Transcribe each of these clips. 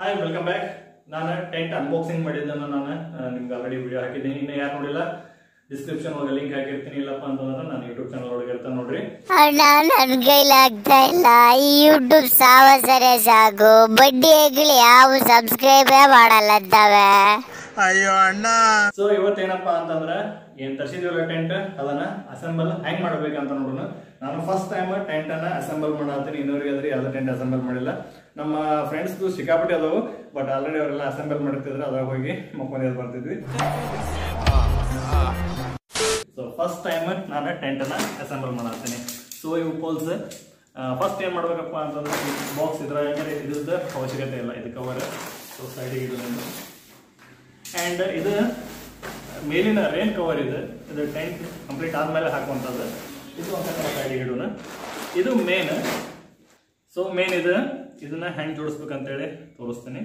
Hi welcome back. ನಾನು tent unboxing ಮಾಡಿದ್ದನ್ನು ನಿಮ್ಗೆ ಆಲ್ರೆಡಿ ವಿಡಿಯೋ ಹಾಕಿದ್ದೀನಿ. ಇನ್ನು ಯಾರು ನೋಡಿಲ್ಲ ಡಿಸ್ಕ್ರಿಪ್ಷನ್ ಒಳಗೆ ಲಿಂಕ್ ಹಾಕಿರ್ತೀನಿ. ಇಲ್ಲಪ್ಪ ಅಂತಂದ್ರೆ ನಾನು ಯೂಟ್ಯೂಬ್ ಚಾನಲ್ ಒಳಗೆ ಇರ್ತಾನೆ ನೋಡ್ರಿ. ಅಣ್ಣ ನನ್ ಕೈಲಾಗ್ತಾ ಇಲ್ಲ, ಈ ಯೂಟ್ಯೂಬ್ ಸಾವಸರೆ ಸಾಕು, ಬಡ್ಡಿಗಳು ಯಾವ ಸಬ್ಸ್ಕ್ರೈಬೇ ಮಾಡಲ್ಲಂತವೆ. ಅಯ್ಯೋ ಅಣ್ಣ. ಸೊ ಇವತ್ತೇನಪ್ಪ ಅಂತಂದ್ರೆ ಏನ್ ತರಿಸಿದೀವಲ್ಲ ಟೆಂಟ್, ಅದನ್ನ ಅಸೆಂಬಲ್ ಹೆಂಗ್ ಮಾಡ್ಬೇಕಂತ ನೋಡೋಣ. ನಾನು ಫಸ್ಟ್ ಟೈಮ್ ಟೆಂಟ್ ಅನ್ನ ಅಸೆಂಬಲ್ ಮಾಡತ್ತೀನಿ. ಇನ್ನೂರಿಗೆ ಆದ್ರೆ ಯಾವ್ದು ಟೆಂಟ್ ಅಸೆಂಬಲ್ ಮಾಡಿಲ್ಲ. ನಮ್ಮ ಫ್ರೆಂಡ್ಸ್ ಸಿಕ್ಕಾಪಟ್ಟೆ ಅದಾವು, ಬಟ್ ಆಲ್ರೆಡಿ ಅವರೆಲ್ಲ ಅಸೆಂಬಲ್ ಮಾಡ್ತಿದ್ರು. ಅದಾಗ ಹೋಗಿ ಮಕ್ಕೊಂಡ್ ಬರ್ತಿದ್ವಿ. ಸೊ ಫಸ್ಟ್ ಟೈಮ್ ನಾನು ಟೆಂಟ್ ಅನ್ನ ಅಸೆಂಬಲ್ ಮಾಡತ್ತೀನಿ. ಸೊ ಇವು ಪೋಲ್ಸ್ ಫಸ್ಟ್ ಏನ್ ಮಾಡ್ಬೇಕಪ್ಪ ಅಂತಂದ್ರೆ ಬಾಕ್ಸ್ ಇದ್ರದ್ದು ಅವಶ್ಯಕತೆ ಇಲ್ಲ. ಇದು ಕವರ್ ಸೊ ಸೈಡಿಗೆ ಇಡೋದು. ಆ್ಯಂಡ್ ಇದು ಮೇಲಿನ ರೇನ್ ಕವರ್ ಇದು ಟೆಂಟ್ ಕಂಪ್ಲೀಟ್ ಆದ್ಮೇಲೆ ಹಾಕುವಂಥದ್ದು. ಇದು ಒಂಥರ ಸೈಡಿಗೆ ಇಡೋಣ. ಇದು ಮೇನ್. ಸೊ ಮೇನ್ ಇದನ್ನ ಹೆಂಗೆ ಜೋಡಿಸ್ಬೇಕಂತೇಳಿ ತೋರಿಸ್ತೀನಿ.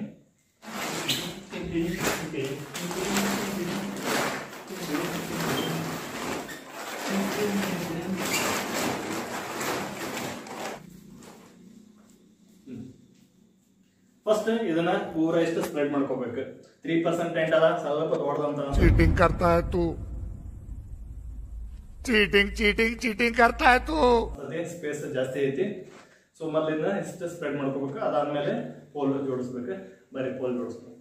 ಫಸ್ಟ್ ಇದನ್ನ ಪೂರ ಇಷ್ಟು ಸ್ಪ್ರೆಡ್ ಮಾಡ್ಕೋಬೇಕು. 3% ಟೆಂಟ್ ಅದ, ಸ್ವಲ್ಪ ದೊಡ್ಡದಂತ. चीटिंग करता है तू, चीटिंग चीटिंग चीटिंग करता है तू. ಅದೇ ಸ್ಪೇಸ್ ಜಾಸ್ತಿ ಐತಿ. ಸೊ ಮೊದಲಿಂದ ಇಷ್ಟು ಸ್ಪ್ರೆಡ್ ಮಾಡ್ಕೋಬೇಕು. ಅದಾದ್ಮೇಲೆ ಪೋಲ್ ಜೋಡಿಸ್ಬೇಕು. ಬರೀ ಪೋಲ್ ಜೋಡಿಸ್ಬೇಕು.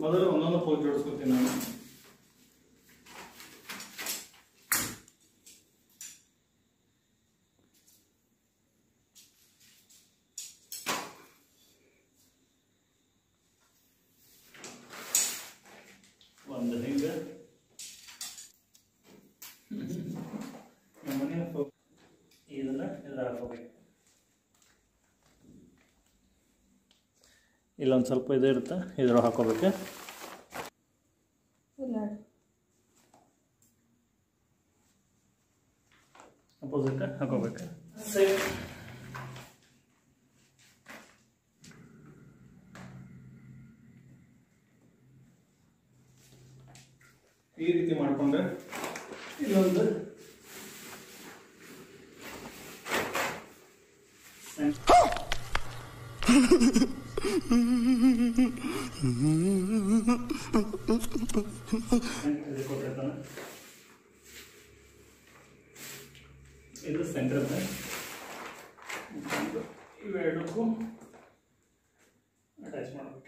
ಮೊದಲು ಒಂದೊಂದು ಪೋಲ್ ಜೋಡಿಸ್ಕೊತೀನಿ ನಾನು. ಒಂದು ಹಿಂಗೆ ಇದನ್ನ ಇದ್ರ ಹಾಕೋಬೇಕು. ಇಲ್ಲೊಂದು ಸ್ವಲ್ಪ ಇದು ಇರುತ್ತೆ, ಇದ್ರ ಹಾಕೋಬೇಕು. ಅಪೋಸಿಟ್ ಹಾಕೋಬೇಕು. ಸೇಮ್ ಈ ರೀತಿ ಮಾಡಿಕೊಂಡ್ರೆ ಇಲ್ಲೊಂದು ಇದು ಸೆಂಟರ್ ಇವೆರಡಕ್ಕೂ ಅಟ್ಯಾಚ್ ಮಾಡಬೇಕು.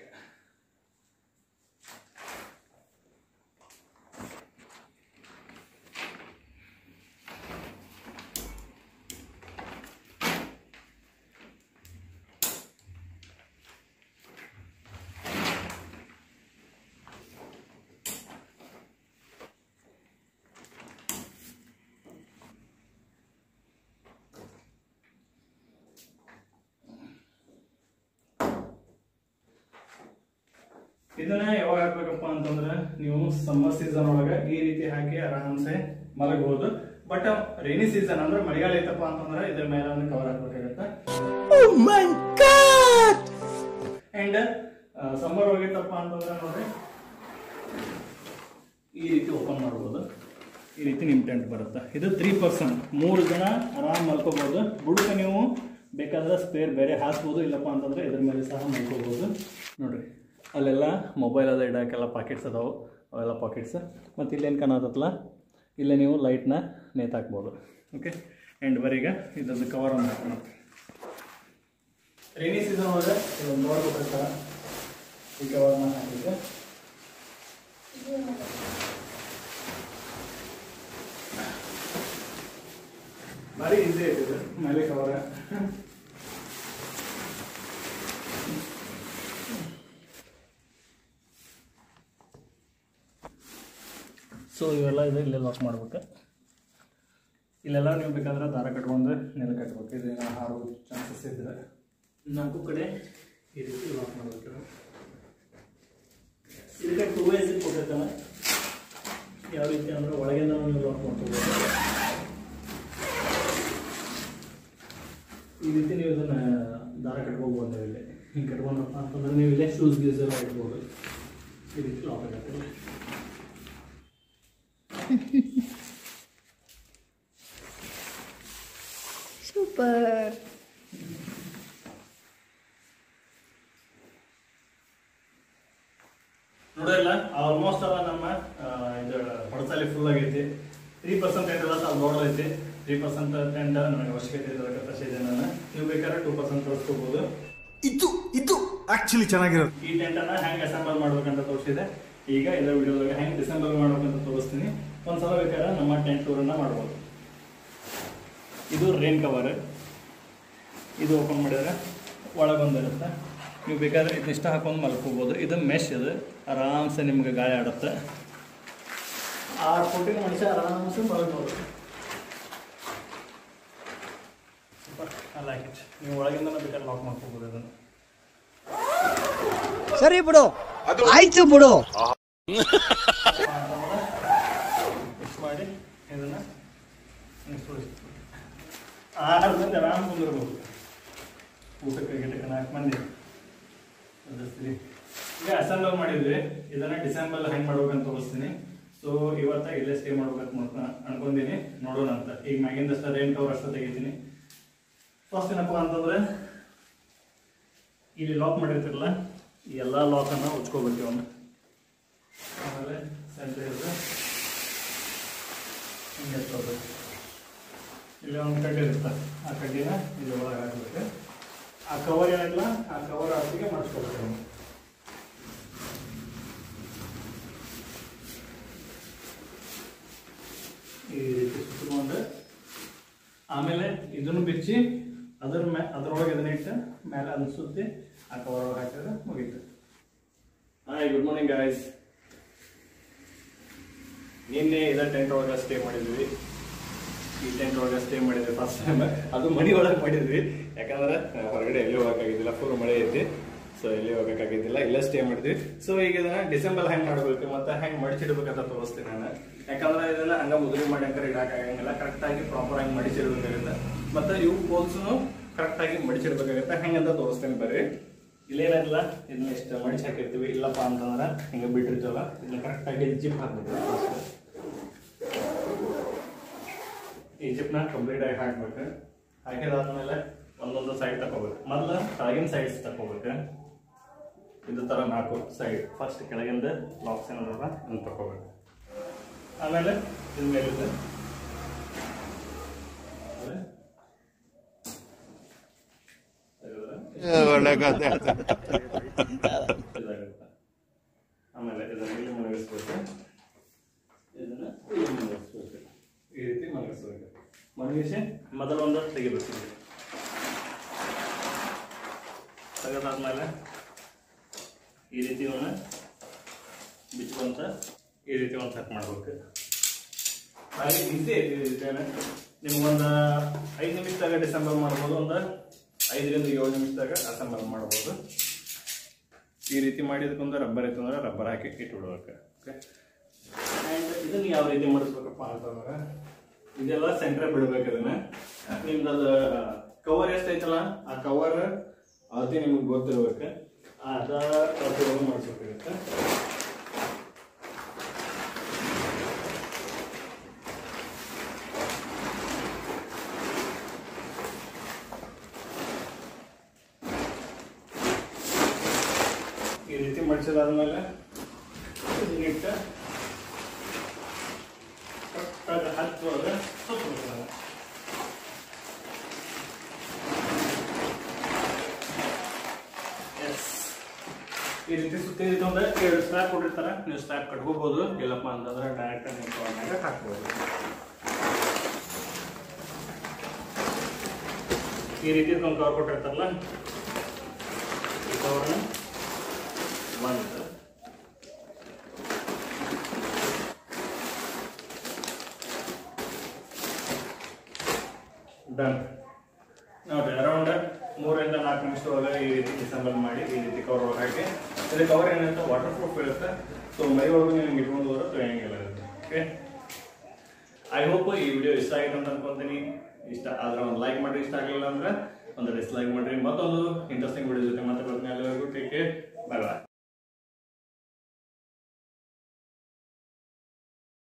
ಇದನ್ನ ಯಾವಾಗ ಹಾಕ್ಬೇಕಪ್ಪ ಅಂತಂದ್ರೆ ನೀವು ಸಮ್ಮರ್ ಸೀಸನ್ ಒಳಗೆ ಈ ರೀತಿ ಹಾಕಿ ಆರಾಮ್ಸೆ ಮಲಗಬಹುದು. ಬಟ್ ರೈನಿ ಸೀಸನ್ ಅಂದ್ರೆ ಮಳೆಗಾಲ ಐತಪ್ಪ ಅಂತಂದ್ರೆ ಇದ್ರ ಮೇಲೆ ಒಂದು ಕವರ್ ಹಾಕ್ಬೇಕಾಗತ್ತೆ. ಅಂಡ್ ಸಮ್ಮರ್ ಹೋಗಿತ್ತಪ್ಪ ಅಂತಂದ್ರೆ ನೋಡ್ರಿ ಈ ರೀತಿ ಓಪನ್ ಮಾಡ್ಬೋದು. ಈ ರೀತಿ ನಿಮ್ ಟೆಂಟ್ ಬರುತ್ತೆ. ಇದು 3%, 3 ಜನ ಆರಾಮ್ ಮಲ್ಕೋಬಹುದು. ಬುಡಕ್ಕೆ ನೀವು ಬೇಕಾದ್ರೆ ಸ್ಪೇರ್ ಬೇರೆ ಹಾಕ್ಬೋದು. ಇಲ್ಲಪ್ಪ ಅಂತಂದ್ರೆ ಇದ್ರ ಮೇಲೆ ಸಹ ಮಲ್ಕೋಬಹುದು. ನೋಡ್ರಿ ಅಲ್ಲೆಲ್ಲ ಮೊಬೈಲ್ ಅದ ಇಡೋಕ್ಕೆಲ್ಲ ಪಾಕೆಟ್ಸ್ ಅದಾವೆ, ಅವೆಲ್ಲ ಪಾಕೆಟ್ಸ್. ಮತ್ತು ಇಲ್ಲೇನು ಕಾಣತ್ತಲ್ಲ, ಇಲ್ಲೇ ನೀವು ಲೈಟ್ನ ನೇತಾಕ್ಬೋದು. ಓಕೆ. ಆ್ಯಂಡ್ ಬರೀಗ ಇದೊಂದು ಕವರ್ ಒಂದು ಹಾಕೋಣ. ರೈನಿ ಸೀಸನ್ ಒಳಗೆ ಇದೊಂದು ನೋಡ್ಬೇಕಂತ ಈ ಕವರ್ನ ಹಾಕಿದ್ದೆ. ಭಾರಿ ಈಸಿ ಆಯ್ತಿದೆ ಮೇಲೆ ಕವರ. ಸೊ ಇವೆಲ್ಲ ಇದೆ ಇಲ್ಲೇ ಲಾಕ್ ಮಾಡ್ಬೇಕು. ಇಲ್ಲೆಲ್ಲ ನೀವು ಬೇಕಾದ್ರೆ ದಾರ ಕಟ್ಕೊಂಡು ನೆಲ ಕಟ್ಬೇಕು. ಇದು ಹಾರೋ ಚಾನ್ಸಸ್ ಇದ್ರೆ 4 ಕಡೆ ಈ ರೀತಿ ಲಾಕ್ ಮಾಡ್ಬೇಕು. ಇದಕ್ಕೆ 2 ways ಕೊಟ್ಟಿರ್ತಾನೆ. ಯಾವ ರೀತಿ ಅಂದ್ರೆ ಒಳಗಿಂದ ನೀವು ಲಾಕ್ ಮಾಡ್ಕೋಬೋದು. ಈ ರೀತಿ ನೀವು ಇದನ್ನ ದಾರ ಕಟ್ಕೋಬೋದು. ಇಲ್ಲಿ ಹಿಂಗೆ ಕಟ್ಕೊಂಡಪ್ಪ ಅಂತಂದ್ರೆ ನೀವು ಇಲ್ಲೇ ಶೂಸ್ ಗೀಸ್ ಎಲ್ಲ ಇಟ್ಬೋದು. ಈ ರೀತಿ ಲಾಕ್ ಆಗುತ್ತೆ. Super. ನೋಡಿಲ್ಲ ಆಲ್ಮೋಸ್ಟ್ ಅಲ್ಲ ನಮ್ಮ ಇದು ಹೊಡಸಲ್ಲಿ ಫುಲ್ ಆಗೈತಿ. 3% ಟೆಂಟ್ ಎಲ್ಲ ದೊಡ್ಡದೈತಿ. 3% ಟೆಂಟ್ ನನಗೆ ಅವಶ್ಯಕತೆ ಇರೋದಕ್ಕೆ ತರಿಸಿದೆ ನಾನು. ನೀವು ಬೇಕಾದ್ರೆ 2% ತರಿಸ್ಕೋಬಹುದು. ಇದು ಆಕ್ಚುಲಿ ಚೆನ್ನಾಗಿರೋದು. ಈ ಟೆಂಟ್ ಅನ್ನ ಹೆಂಗ್ ಅಸೆಂಬಲ್ ಮಾಡ್ಬೇಕಂತ ತೋರಿಸಿದೆ. ಈಗ ಇದರ ವಿಡಿಯೋದಾಗ ಹೆಂಗ್ ಡಿಸೆಂಬಲ್ ಮಾಡ್ಬೇಕಂತ ತೋರಿಸ್ತೀನಿ. ಒಂದ್ಸಲ ಬೇಕಾದ್ರೆ ನಮ್ಮ ಟೆಂಟ್ ಟೂರ್ ಅನ್ನ ಮಾಡ್ಬೋದು. ಇದು ರೇನ್ ಕವರ್. ಇದು ಓಪನ್ ಮಾಡಿದ್ರೆ ಒಳಗೊಂದಿರುತ್ತೆ. ನೀವು ಬೇಕಾದ್ರೆ ಇದಿಷ್ಟ ಹಾಕೊಂಡು ಮಲ್ಕೋಬೋದು. ಇದು ಮೆಶ್. ಇದು ಆರಾಮ್ಸೆ ನಿಮ್ಗೆ ಗಾಳಿ ಆಡುತ್ತೆ. 6 ಫುಟಿಗೆ ಮನುಷ್ಯ ಆರಾಮ್ಸೆ ಮಲ್ಕೋಬೋದು. Super, I like it. ನೀವು ಒಳಗಿಂದ ಬೇಕಾದ್ರೆ ಲಾಕ್ ಮಾಡ್ಕೋಬೋದು ಇದನ್ನು. ಸರಿ ಬಿಡು, ಆಯ್ತು ಬಿಡು. ಮಿಕ್ಸ್ ಮಾಡಿ ಇದನ್ನ ಆಹಾರದಿಂದ ಆರಾಮ್ ಕುಂದಿರ್ಬೋದು. ಊಟಕ್ಕೆ ಗಿಟಕ್ಕೆ 4 ಮಂದಿ ಅದಸ್ತೀರಿ. ಈಗ ಅಸೆಂಬಲ್ ಮಾಡಿದ್ವಿ. ಇದನ್ನ ಡಿಸೆಂಬಲ್ ಹೆಂಗ್ ಮಾಡ್ಬೇಕಂತ ತೋರಿಸ್ತೀನಿ. ಸೊ ಇವತ್ತ ಇಲ್ಲೇ ಸ್ಟೇ ಮಾಡ್ಬೇಕಂತ ಅನ್ಕೊಂತೀನಿ. ನೋಡೋಣ ಅಂತ. ಈಗ ಮ್ಯಾಗಿಂದಷ್ಟ ರೇನ್ ಕವರ್ ಅಷ್ಟ ತೆಗಿತೀನಿ. ಫಸ್ಟ್ ಏನಪ್ಪ ಅಂತಂದ್ರೆ ಇಲ್ಲಿ ಲಾಕ್ ಮಾಡಿರ್ತಿರಲ್ಲ, ಈ ಎಲ್ಲ ಲಾಕನ್ನು ಉಚ್ಕೋಬೇಕು ಅವನು. ಆಮೇಲೆ ಸೆಂಟ್ರ್ ಇದ್ರೆ ಹಿಂಗೆ ಎತ್ಕೋಬೇಕು. ಇಲ್ಲಿ ಒಂದು ಕಡ್ಡಿ ಇರುತ್ತೆ, ಆ ಕಡ್ಡಿನ ಇಲ್ಲಿ ಒಳಗೆ ಹಾಕಬೇಕು. ಆ ಕವರ್ ಏನಿಲ್ಲ, ಆ ಕವರ್ ಹಾಕಿಗೆ ಮಾಡಿಸ್ಕೋಬೇಕು ಅವನು. ಈ ರೀತಿ ಸುತ್ತಕೊಂಡು ಆಮೇಲೆ ಇದನ್ನು ಬಿಚ್ಚಿ ಅದರೊಳಗೆ ಇದನ್ನ ಇಟ್ಟು ಮೇಲೆ ಅದನ್ನ ಸುತ್ತಿ ಆ ಕವರ್ ಒಳಗೆ ಹಾಕಿದ್ರೆ ಮುಗೀತು. Hi, good morning guys. ನಿನ್ನೆ ಇದ ಟೆಂಟ್ ಒಳಗೆ ಸ್ಟೇ ಮಾಡಿದ್ವಿ. ಈ ಟೆಂಟ್ ಒಳಗೆ ಸ್ಟೇ ಮಾಡಿದ್ವಿ ಫಸ್ಟ್ ಟೈಮ್. ಅದು ಮನೆ ಒಳಗೆ ಮಾಡಿದ್ವಿ. ಯಾಕಂದ್ರೆ ಹೊರಗಡೆ ಎಲ್ಲಿ ಹೋಗಕ್ಕಾಗಿದ್ದಿಲ್ಲ, ಫುಲ್ ಮಳೆ ಐತಿ. ಸೊ ಎಲ್ಲಿ ಹೋಗಕ್ಕಾಗಿದ್ದಿಲ್ಲ, ಇಲ್ಲೇ ಸ್ಟೇ ಮಾಡಿದ್ವಿ. ಸೊ ಈಗ ಇದನ್ನ ಡಿಸೆಂಬರ್ ಹೆಂಗ್ ಮಾಡ್ಬೇಕು ಮತ್ತೆ ಹೆಂಗ್ ಮಡಿಚಿಡ್ಬೇಕಂತ ತೋರಿಸ್ತೀನಿ ನಾನು. ಯಾಕಂದ್ರೆ ಇದನ್ನ ಹಂಗ ಮುದುರಿ ಮಾಡಿ ಇಡಕ್ಕಾಗಂಗಿಲ್ಲ. ಕರೆಕ್ಟ್ ಆಗಿ ಪ್ರಾಪರ್ ಆಗಿ ಮಡಿಚಿಡ್ಬೇಕಾಗುತ್ತೆ. ಮತ್ತೆ ಇವು ಬೋಲ್ಸ್ನು ಕರೆಕ್ಟ್ ಆಗಿ ಮಡಿಚಿಡ್ಬೇಕಾಗುತ್ತೆ. ಹೆಂಗಂತ ತೋರಿಸ್ತೀನಿ ಬರ್ರಿ. ಇಲ್ಲೇನಿಲ್ಲ, ಇದನ್ನ ಇಷ್ಟ ಮಡಿಸಿ ಹಾಕಿರ್ತೀವಿ. ಇಲ್ಲಪ್ಪ ಅಂತಂದ್ರೆ ಹಿಂಗೆ ಬಿಟ್ಟಿರ್ತೀವಲ್ಲ, ಇದನ್ನ ಕರೆಕ್ಟ್ ಆಗಿ ಜಿಪ್ ಹಾಕ್ಬೇಕು. ಈ ಜಿಪ್ನ ಕಂಪ್ಲೀಟ್ ಆಗಿ ಹಾಕ್ಬೇಕು. ಹಾಕಿದಾದ್ಮೇಲೆ ಒಂದೊಂದು ಸೈಡ್ ತಗೋಬೇಕು. ಮೊದಲ ಕೆಳಗಿನ ಸೈಡ್ಸ್ ತಗೋಬೇಕು. ಇದು ತರ 4 ಸೈಡ್. ಫಸ್ಟ್ ಕೆಳಗಿಂದ ಲಾಕ್ಸ್ ಏನದಲ್ಲ ಅದನ್ನ ತಗೋಬೇಕು. ಆಮೇಲೆ ಇದ್ರ ಮೇಲಿಂದ ಒಳ್ಳೆ ಕಥೆ. ಇದಾಗುತ್ತೆ. ಆಮೇಲೆ ಇದನ್ನ ಇಲ್ಲಿ ಮಲಗಿಸ್ಬೇಕು. ಇದನ್ನ ಇಲ್ಲಿ ಮಲಗಿಸ್ಬೇಕು. ಈ ರೀತಿ ಮಲಗಿಸ್ಬೇಕು. ಮಲಗಿಸಿ ಮೊದಲ ಒಂದು ತೆಗಿಬೇಕು. ತೆಗೆದಾದ್ಮೇಲೆ ಈ ರೀತಿ ಒಂದು ಬಿಚ್ಕೊಂತ ಈ ರೀತಿ ಒಂದು ಸೆಟ್ ಮಾಡ್ಬೇಕು. ಹಾಗೆ ಈಸಿ ಐತಿ. ಈ ರೀತಿಯೇ ನಿಮ್ಗೊಂದು 5 ನಿಮಿಷದಾಗ ಡಿಸೆಂಬಲ್ ಮಾಡ್ಬೋದು. ಒಂದು 5 ರಿಂದ 7 ನಿಮಿಷದಾಗ ಅಸೆಂಬಲ್ ಮಾಡ್ಬೋದು. ಈ ರೀತಿ ಮಾಡಿದಕ್ಕೊಂದು ರಬ್ಬರ್ ಇತ್ತು ಅಂದ್ರೆ ರಬ್ಬರ್ ಹಾಕಿ ಇಟ್ಬಿಡ್ಬೇಕು. ಓಕೆ. ಆ್ಯಂಡ್ ಇದನ್ನ ಯಾವ ರೀತಿ ಮಾಡಿಸ್ಬೇಕಪ್ಪ ಅಂತಂದ್ರೆ ಇದೆಲ್ಲ ಸೆಂಟ್ರ್ ಬಿಡ್ಬೇಕು. ಇದನ್ನ ನಿಮ್ದು ಅದು ಕವರ್ ಎಷ್ಟೈತಲ್ಲ, ಆ ಕವರ್ ಅಳತೆ ನಿಮ್ಗೆ ಗೊತ್ತಿರ್ಬೇಕು. ಅದ ಅಳತೆ ಮಾಡಿಸ್ಬೇಕಾಗುತ್ತೆ. ಈ ರೀತಿ ಮಡಿಸಿದಾದ್ಮೇಲೆ ಇದನ್ನಿಟ್ಟು ಕರೆಕ್ಟಾಗಿ ಹಚ್ಚೋದ್ರೆ ಸುತ್ತಬೇಕು. ಈ ರೀತಿ ಸುತ್ತಿದ್ದು ಅಂದ್ರೆ 2 ಸ್ಟ್ರಾಪ್ ಕೊಟ್ಟಿರ್ತಾರೆ. ನೀವು ಸ್ಟ್ರಾಪ್ ಕಟ್ಕೋಬಹುದು. ಇಲ್ಲಪ್ಪ ಅಂತಂದ್ರೆ ಡೈರೆಕ್ಟ್ ನೀವು ಕವರ್ನಾಗ ಹಾಕ್ಬೋದು. ಈ ರೀತಿ ಒಂದು ಕವರ್ ಕೊಟ್ಟಿರ್ತಾರಲ್ಲ, ಈ ಕವರ್ನ ಒಂದು ಡನ್. ನೋಡ್ರಿ, ಅರೌಂಡ್ 3 ರಿಂದ 4 ನಿಮಿಷದೊಳಗೆ ಈ ರೀತಿ ಡಿಸೆಂಬಲ್ ಮಾಡಿ ಈ ರೀತಿ ಕವರ್ ಒಳಗೆ ಹಾಕಿ. ಇದು ಕವರ್ ಏನಂತ ವಾಟರ್ ಪ್ರೂಫ್ ಇರುತ್ತೆ. ಸೊ ಮೈ ಒಳಗೆ ನಿಮ್ಗೆ ಇಟ್ಕೊಂಡು ಹೋದ್ರೆ ತೊಳೆಯಂಗಿಲ್ಲ. ಓಕೆ. ಐ ಹೋಪ್ ಈ ವಿಡಿಯೋ ಇಷ್ಟ ಆಗಿದೆ ಅಂತ ಅನ್ಕೊಂತೀನಿ. ಇಷ್ಟ ಆದ್ರೆ ಒಂದು ಲೈಕ್ ಮಾಡ್ರಿ. ಇಷ್ಟ ಆಗಲಿಲ್ಲ ಅಂದ್ರೆ ಒಂದು ಡಿಸ್ಲೈಕ್ ಮಾಡ್ರಿ. ಮತ್ತೊಂದು ಇಂಟ್ರೆಸ್ಟಿಂಗ್ ವಿಡಿಯೋ ಜೊತೆ ಮತ್ತೆ ಬರ್ತೀನಿ. ಎಲ್ಲರಿಗೂ ಟೇಕ್ ಕೇರ್. Bye bye.